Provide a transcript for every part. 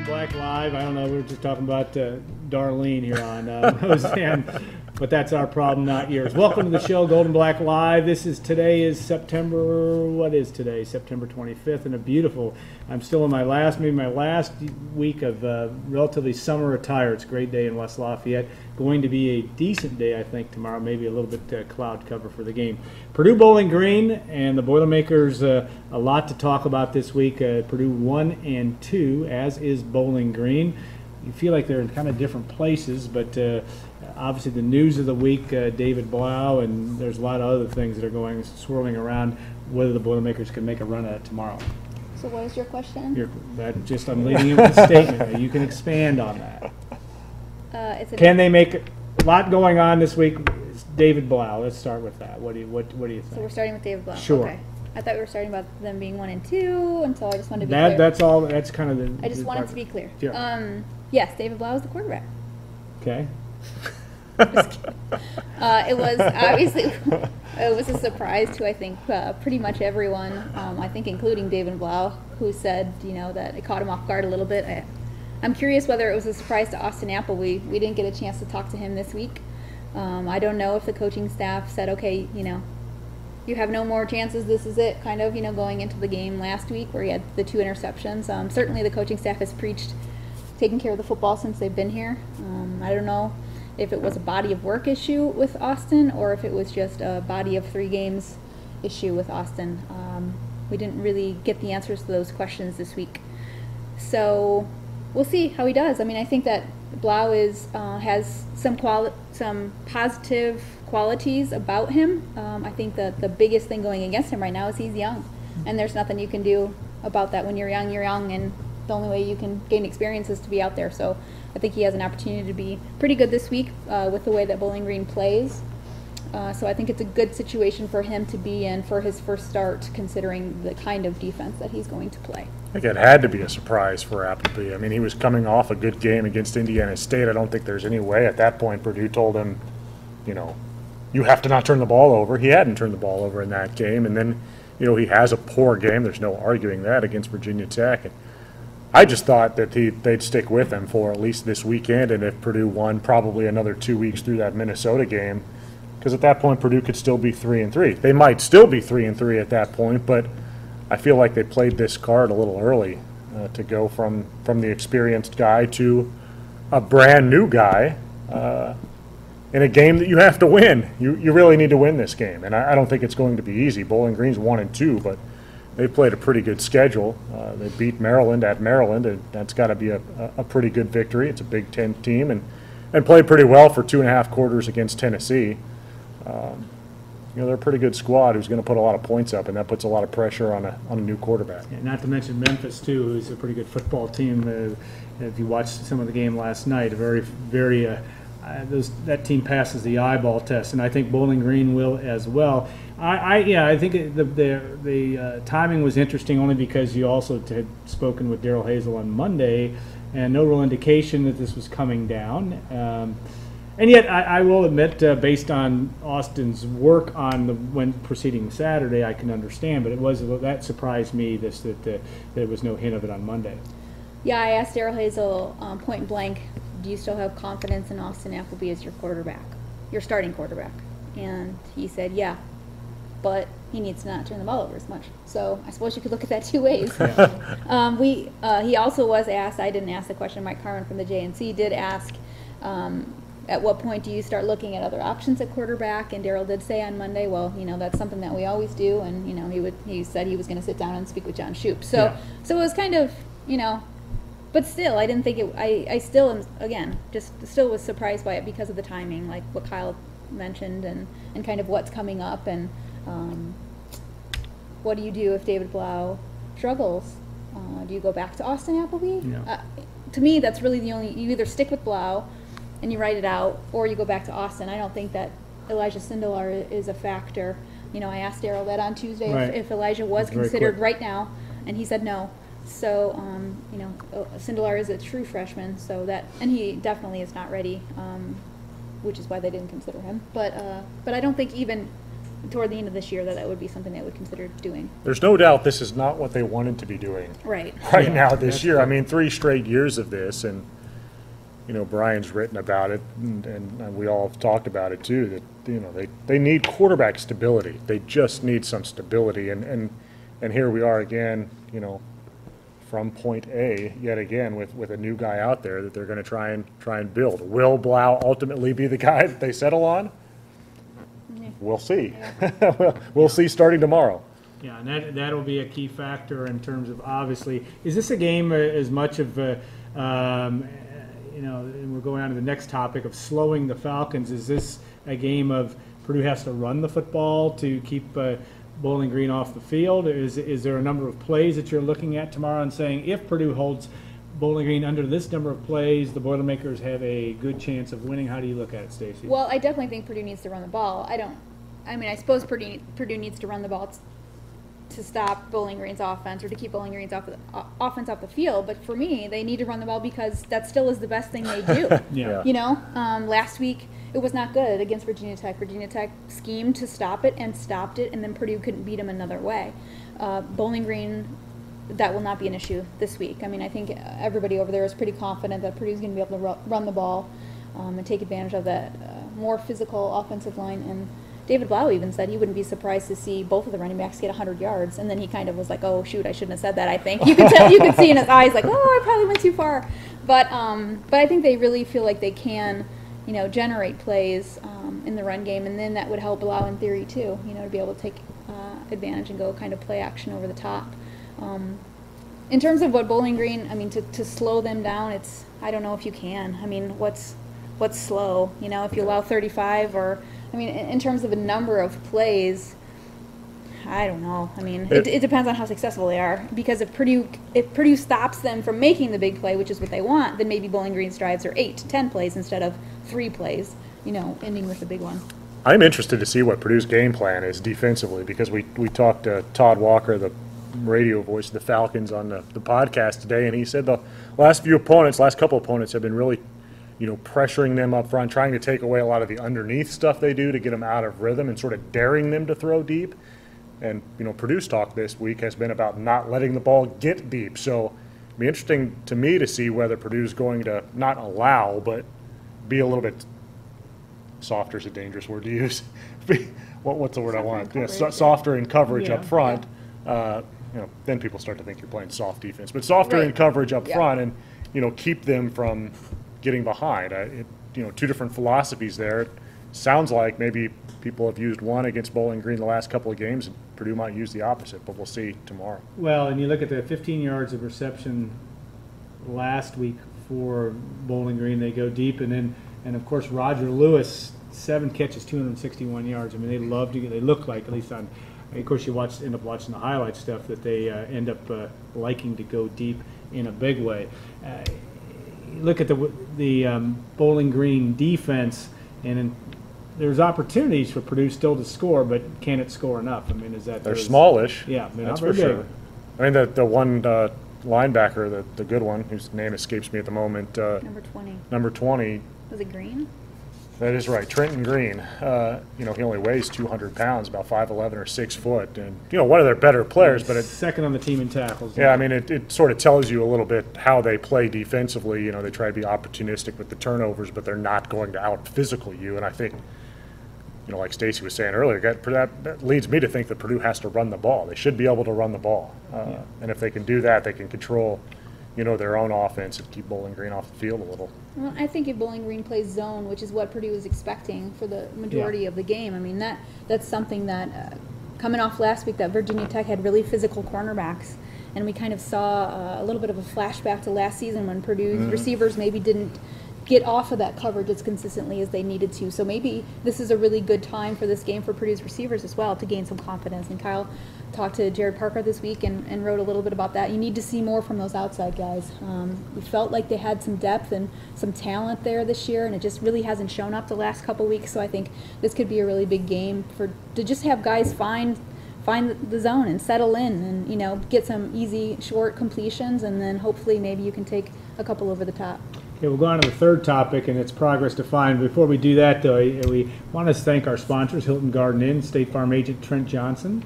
Black Live. I don't know. We were just talking about Darlene here on Roseanne, but that's our problem, not yours. Welcome to the show, Golden Black Live. Today is September. What is today? September 25th, and a beautiful. I'm still in my last week of relatively summer attire. It's a great day in West Lafayette. Going to be a decent day, I think, tomorrow. Maybe a little bit cloud cover for the game. Purdue Bowling Green and the Boilermakers. A lot to talk about this week. Purdue 1-2, as is Bowling Green. You feel like they're in kind of different places, but obviously the news of the week, David Blau, and there's a lot of other things that are swirling around whether the Boilermakers can make a run at it tomorrow. So what is your question? I'm leading you with a statement. You can expand on that. Can they make a lot going on this week? David Blau. Let's start with that. What do you think? So we're starting with David Blau. Sure. Okay. I thought we were starting about them being 1-2, and so I just wanted to be clear. That's all. That's kind of the. I just wanted to be clear. Sure. Yes, David Blau is the quarterback. Okay. It was obviously it was a surprise to I think pretty much everyone. I think including David Blau, who said that it caught him off guard a little bit. I'm curious whether it was a surprise to Austin Apple. We didn't get a chance to talk to him this week. I don't know if the coaching staff said, okay, you have no more chances. This is it. Kind of going into the game last week where he had the 2 interceptions. Certainly the coaching staff has preached taking care of the football since they've been here. I don't know if it was a body of work issue with Austin or if it was just a body of 3 games issue with Austin. We didn't really get the answers to those questions this week. So we'll see how he does. I mean, I think that Blau has some positive qualities about him. I think that the biggest thing going against him right now is he's young. And there's nothing you can do about that. When you're young, and the only way you can gain experience is to be out there. So I think he has an opportunity to be pretty good this week with the way that Bowling Green plays. So I think it's a good situation for him to be in for his first start, considering the kind of defense that he's going to play. I think it had to be a surprise for Appleby. I mean, he was coming off a good game against Indiana State. I don't think there's any way at that point Purdue told him, you have to not turn the ball over. He hadn't turned the ball over in that game. And then, he has a poor game. There's no arguing that against Virginia Tech. And I just thought that they'd stick with him for at least this weekend, and if Purdue won, probably another 2 weeks through that Minnesota game, because at that point Purdue could still be 3-3. They might still be 3-3 at that point, but I feel like they played this card a little early to go from the experienced guy to a brand new guy in a game that you have to win. You really need to win this game, and I don't think it's going to be easy. Bowling Green's 1-2, but they played a pretty good schedule. They beat Maryland at Maryland, and that's got to be a pretty good victory. It's a Big Ten team, and played pretty well for 2.5 quarters against Tennessee. They're a pretty good squad who's going to put a lot of points up, and that puts a lot of pressure on a new quarterback. Yeah, not to mention Memphis, too, who's a pretty good football team. If you watched some of the game last night, that team passes the eyeball test, and I think Bowling Green will as well. I think the timing was interesting only because you also had spoken with Daryl Hazel on Monday, and no real indication that this was coming down. And yet, I will admit, based on Austin's work on when preceding Saturday, I can understand. But that surprised me that there was no hint of it on Monday. Yeah, I asked Daryl Hazel point blank, do you still have confidence in Austin Appleby as your quarterback, your starting quarterback? And he said, yeah, but he needs to not turn the ball over as much. So I suppose you could look at that 2 ways. Yeah. He also was asked, I didn't ask the question, Mike Carmen from the JNC did ask, at what point do you start looking at other options at quarterback? And Daryl did say on Monday, well, that's something that we always do. And, he said he was going to sit down and speak with John Shoup. So it was kind of, but still, I didn't think it, I still am, again, still was surprised by it because of the timing, like what Kyle mentioned and kind of what's coming up. And what do you do if David Blau struggles? Do you go back to Austin Appleby? Yeah. To me, that's really you either stick with Blau and you write it out, or you go back to Austin. I don't think that Elijah Sindelar is a factor. I asked Daryl that on Tuesday if Elijah was considered right now, and he said no. So, Sindelar is a true freshman, and he definitely is not ready, which is why they didn't consider him. But I don't think even toward the end of this year that would be something they would consider doing. There's no doubt this is not what they wanted to be doing Right. right now this year. I mean, 3 straight years of this, and Brian's written about it, and we all have talked about it too, that they need quarterback stability. They just need some stability, and here we are again, from point A yet again with a new guy out there that they're going to try and build. Will Blau ultimately be the guy that they settle on? Yeah. We'll see. We'll see starting tomorrow. Yeah, and that'll be a key factor in terms of, obviously, is this a game as much of and we're going on to the next topic of slowing the Falcons. Is this a game of Purdue has to run the football to keep Bowling Green off the field? Is there a number of plays that you're looking at tomorrow and saying if Purdue holds Bowling Green under this number of plays, the Boilermakers have a good chance of winning? How do you look at it, Stacy? Well, I definitely think Purdue needs to run the ball. I suppose Purdue needs to run the ball to stop Bowling Green's offense or to keep Bowling Green's offense off the field. But for me, they need to run the ball because that still is the best thing they do. Yeah. Last week it was not good against Virginia Tech. Virginia Tech schemed to stop it and stopped it, and then Purdue couldn't beat them another way. Bowling Green, that will not be an issue this week. I think everybody over there is pretty confident that Purdue's going to be able to run the ball and take advantage of that more physical offensive line. And David Blau even said he wouldn't be surprised to see both of the running backs get 100 yards. And then he kind of was like, oh, shoot, I shouldn't have said that, I think. You could see in his eyes like, oh, I probably went too far. But I think they really feel like they can, generate plays in the run game. And then that would help Blau in theory, too, to be able to take advantage and go kind of play action over the top. In terms of what Bowling Green, to slow them down, I don't know if you can. What's slow? If you allow 35 or... in terms of a number of plays, I don't know. It depends on how successful they are. Because if Purdue stops them from making the big play, which is what they want, then maybe Bowling Green's drives are 8 to 10 plays instead of 3 plays, ending with a big one. I'm interested to see what Purdue's game plan is defensively, because we talked to Todd Walker, the radio voice of the Falcons, on the podcast today, and he said the last couple opponents have been really pressuring them up front, trying to take away a lot of the underneath stuff they do to get them out of rhythm and sort of daring them to throw deep. And, Purdue's talk this week has been about not letting the ball get deep. So it'll be interesting to me to see whether Purdue's going to not allow, but be a little bit softer is a dangerous word to use. What's the word I want? Softer in coverage up front. Yeah. Then people start to think you're playing soft defense. But softer in coverage up front and, keep them from getting behind. Two different philosophies there. It sounds like maybe people have used one against Bowling Green the last couple of games, and Purdue might use the opposite, but we'll see tomorrow. Well, and you look at the 15 yards of reception last week for Bowling Green, they go deep, and of course Roger Lewis, 7 catches, 261 yards. They love to get, they look like, at least on, of course you end up watching the highlight stuff, that they end up liking to go deep in a big way. Look at the Bowling Green defense, and there's opportunities for Purdue still to score, but can it score enough? They're smallish. Yeah, they're that's not for very sure. big. The one linebacker, the good one, whose name escapes me at the moment. Number 20. Number 20. Was it Green? That is right, Trenton Green. He only weighs 200 pounds, about 5'11" or 6 foot, and one of their better players. But second on the team in tackles. Yeah, it sort of tells you a little bit how they play defensively. They try to be opportunistic with the turnovers, but they're not going to out physical you. And I think, like Stacy was saying earlier, that leads me to think that Purdue has to run the ball. They should be able to run the ball, and if they can do that, they can control their own offense and keep Bowling Green off the field a little. Well, I think if Bowling Green plays zone, which is what Purdue was expecting for the majority of the game, that's something that, coming off last week, that Virginia Tech had really physical cornerbacks, and we kind of saw a little bit of a flashback to last season when Purdue's receivers maybe didn't get off of that coverage as consistently as they needed to. So maybe this is a really good time for this game for Purdue's receivers as well to gain some confidence. And Kyle talked to Jared Parker this week and wrote a little bit about that. You need to see more from those outside guys. We felt like they had some depth and some talent there this year, and it just really hasn't shown up the last couple weeks. So I think this could be a really big game to just have guys find the zone and settle in and get some easy short completions, and then hopefully maybe you can take a couple over the top. Okay, we'll go on to the third topic, and it's progress defined. Before we do that, though, we want to thank our sponsors, Hilton Garden Inn, State Farm agent Trent Johnson,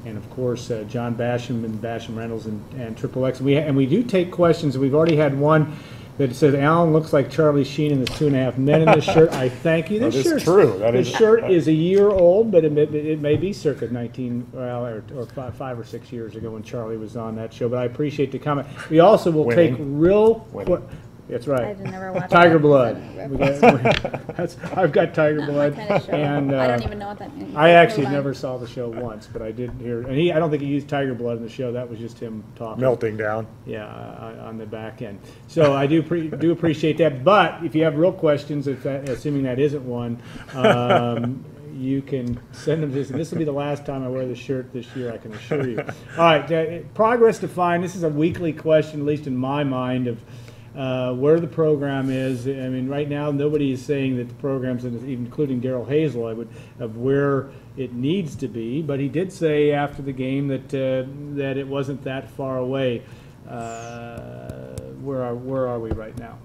and of course John Basham and Basham Rentals and Triple X. And we do take questions. We've already had one that says Alan looks like Charlie Sheen in the 2.5 Men in this shirt. I thank you. That is true. This shirt is a year old, but it may be circa 5 or 6 years ago when Charlie was on that show. But I appreciate the comment. We also will take real. That's right. I've never watched Tiger that. Blood. I've got Tiger Not Blood, my kind of show. and I don't even know what that means. I actually Never mind. never saw the show once, but I did hear. And I don't think he used Tiger Blood in the show. That was just him talking. Melting down. Yeah, on the back end. So I do appreciate that. But if you have real questions, assuming that isn't one, you can send them to this. And this will be the last time I wear the shirt this year, I can assure you. All right, progress defined. This is a weekly question, at least in my mind, of where the program is. I mean, right now nobody is saying that the program's, including Daryl Hazel, of where it needs to be. But he did say after the game that it wasn't that far away. Where are we right now?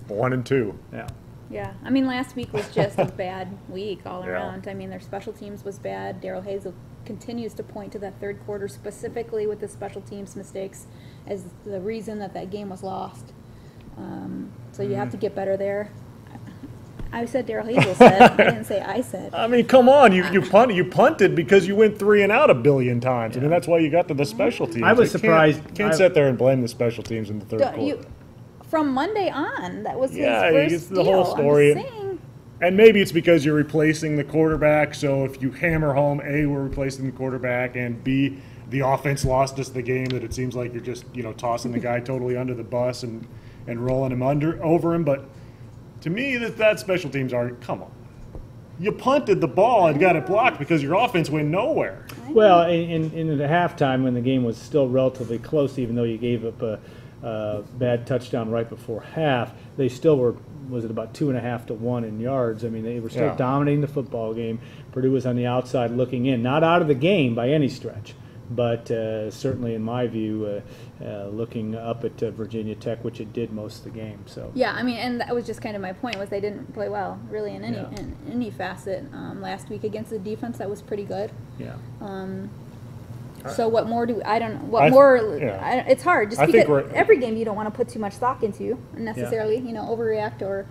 1-2. Yeah. Yeah, I mean, last week was just a bad week all Yeah. around. I mean, their special teams was bad. Daryl Hazel continues to point to that third quarter, specifically with the special teams mistakes, as the reason that game was lost. So you have to get better there. I said Daryl Hazel said. I didn't say I said. I mean, come on, you punted because you went 3 and out a billion times. I mean, that's why you got to the special teams. I was surprised. Can't sit there and blame the special teams in the third quarter. From Monday on, that was his it's first the deal. whole story. I'm just saying. And maybe it's because you're replacing the quarterback. So if you hammer home, A, we're replacing the quarterback, and B, the offense lost us the game, that it seems like you're just tossing the guy totally under the bus and rolling him over him. But to me, that special teams are, come on. You punted the ball and got it blocked because your offense went nowhere. Well, in the halftime when the game was still relatively close, even though you gave up a bad touchdown right before half, they still were, was it about 2.5 to 1 in yards? I mean, they were still dominating the football game. Purdue was on the outside looking in, not out of the game by any stretch, but certainly in my view, looking up at Virginia Tech, which it did most of the game. So yeah, I mean, and that was just kind of my point, was they didn't play well really in any facet. Last week against the defense, that was pretty good. Yeah. So what more do I don't know? What I th- more? yeah. It's hard. Just I think because we're- every game you don't want to put too much stock into necessarily. Overreact, or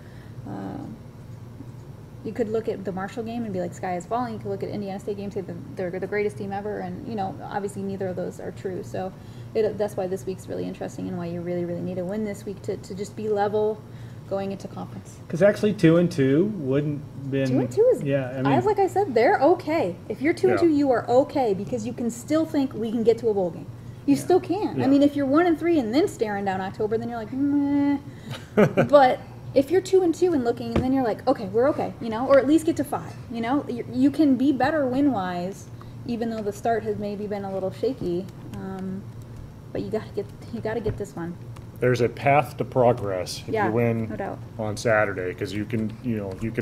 you could look at the Marshall game and be like, sky is falling. You could look at Indiana State game, say that they're the greatest team ever, and obviously neither of those are true. So that's why this week's really interesting, and why you really, really need a win this week to just be level going into conference. Because actually 2-2 wouldn't been 2-2 is, yeah. I mean, like I said, they're okay. If you're 2-2, you are okay, because you can still think we can get to a bowl game. You still can. Yeah. I mean, if you're 1-3 and then staring down October, then you're like, meh. But if you're 2-2 and looking, and then you're like, okay, we're okay, or at least get to 5. You can be better win-wise, even though the start has maybe been a little shaky. But you got to get this one. There's a path to progress if Yeah, you win no doubt. on Saturday, because you can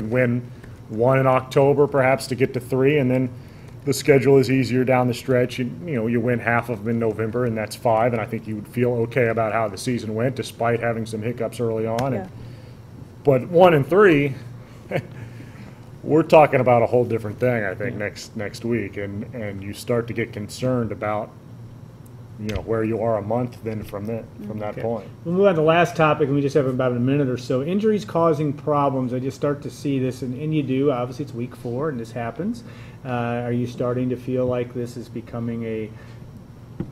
win 1 in October perhaps to get to 3, and then the schedule is easier down the stretch. You win half of them in November, and that's 5, and I think you would feel okay about how the season went, despite having some hiccups early on. Yeah. But 1 and 3, we're talking about a whole different thing, I think, next week, and you start to get concerned about where you are a month then from that point. We'll move on to the last topic, and we just have about a minute or so. Injuries causing problems. I just start to see this, and you do. Obviously, it's week 4, and this happens. Are you starting to feel like this is becoming a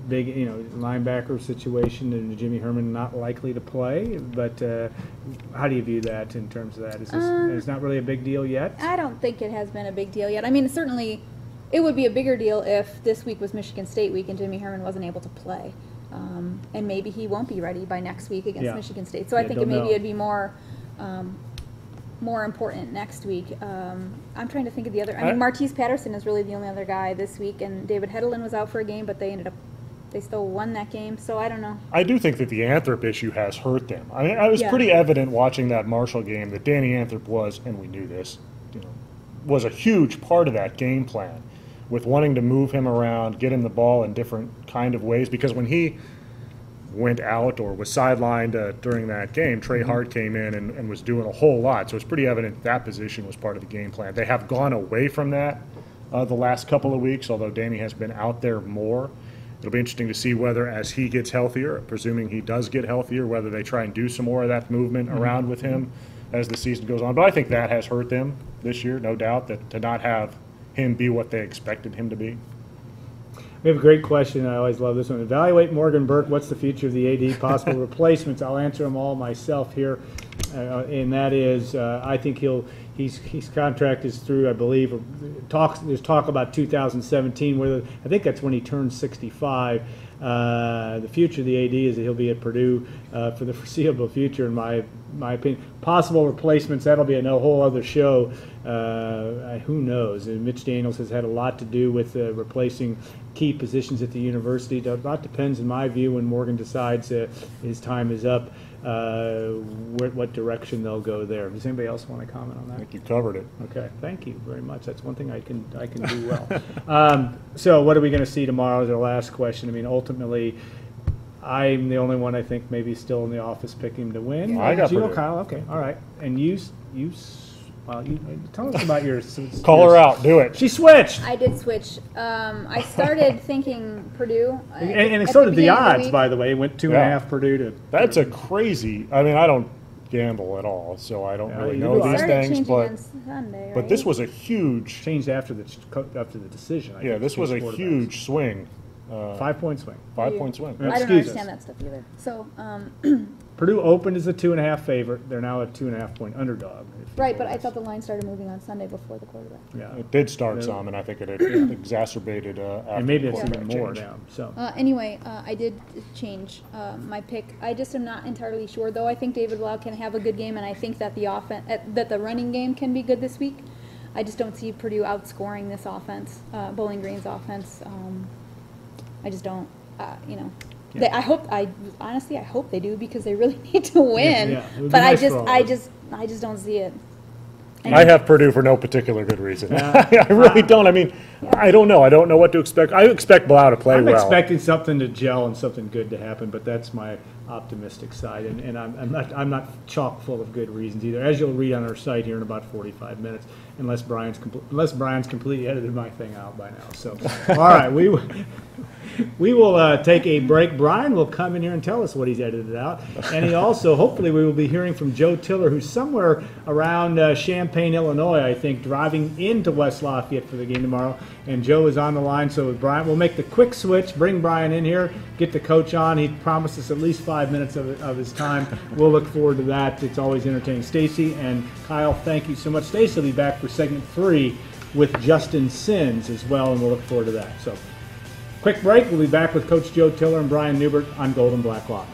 big, linebacker situation, and Jimmy Herman not likely to play? But how do you view that in terms of that? Is this it's not really a big deal yet? I don't think it has been a big deal yet. I mean, certainly it would be a bigger deal if this week was Michigan State week and Jimmy Herman wasn't able to play. And maybe he won't be ready by next week against Michigan State. So I think it'd be more important next week. I'm trying to think of the other. I mean, Martese Patterson is really the only other guy this week, and David Hedelin was out for a game, but they still won that game. So I don't know. I do think that the Anthrop issue has hurt them. I mean, it was pretty evident watching that Marshall game that Danny Anthrop was, and we knew this, was a huge part of that game plan, with wanting to move him around, get him the ball in different kind of ways. Because when he went out or was sidelined during that game, Trey Hart came in and was doing a whole lot. So it's pretty evident that position was part of the game plan. They have gone away from that the last couple of weeks, although Danny has been out there more. It'll be interesting to see whether, as he gets healthier, presuming he does get healthier, whether they try and do some more of that movement around with him as the season goes on. But I think that has hurt them this year, no doubt, that to not have him be what they expected him to be. We have a great question. I always love this one. Evaluate Morgan Burke. What's the future of the AD? Possible replacements. I'll answer them all myself here, and that is, I think his contract is through. I believe there's talk about 2017. Whether I think that's when he turns 65. The future of the AD is that he'll be at Purdue for the foreseeable future, in my opinion. Possible replacements, that'll be a whole other show. Who knows? And Mitch Daniels has had a lot to do with replacing key positions at the university. A lot depends, in my view, when Morgan decides his time is up, what direction they'll go there. Does anybody else want to comment on that? I think you covered it. Okay, thank you very much. That's one thing I can do well. So what are we going to see tomorrow is our last question. I mean, ultimately, I'm the only one I think maybe still in the office picking to win. I got Gio, Purdue. Kyle, okay, all right. And you tell us about your. Call her out. Do it. She switched. I did switch. I started thinking Purdue. And at so did the beginning of odds, week. by the way. It went 2.5 Purdue to. That's a crazy. I mean, I don't gamble at all, so I don't really you know do. these Started things. changing But on Sunday, but right? this was a huge. Changed after the decision. I Yeah, think, this was a changed quarterbacks. huge swing. 5-point swing. 5-point swing. Yeah. I don't Excuse understand us. that stuff either. So, Purdue opened as a 2.5 favorite. They're now a 2.5-point underdog. right, but I thought the line started moving on Sunday before the quarterback. Yeah. It did start some, and I think it exacerbated after And maybe the it's even quarterback more change. now. So. Anyway, I did change my pick. I just am not entirely sure, though. I think David Blau can have a good game, and I think that that the running game can be good this week. I just don't see Purdue outscoring this offense, Bowling Green's offense. I just don't. Yeah. I honestly hope they do, because they really need to win. Yeah, it would be but nice for all of I us. just don't see it. I have Purdue for no particular good reason. Yeah. I really don't. I mean, I don't know. I don't know what to expect. I expect Blau to play I'm well. expecting something to gel and something good to happen, but that's my optimistic side, and I'm not chock full of good reasons either. As you'll read on our site here in about 45 minutes, unless Brian's completely edited my thing out by now. So, all right, we will take a break. Brian will come in here and tell us what he's edited out, and he also, hopefully, we will be hearing from Joe Tiller, who's somewhere around Champaign, Illinois, I think, driving into West Lafayette for the game tomorrow. And Joe is on the line, so Brian, we'll make the quick switch, bring Brian in here, get the coach on. He promised us at least 5 minutes of his time. We'll look forward to that. It's always entertaining. Stacy and Kyle, thank you so much. Stacy will be back for segment 3 with Justin Sins as well, and we'll look forward to that. So, quick break. We'll be back with Coach Joe Tiller and Brian Newbert on Gold and Black Live.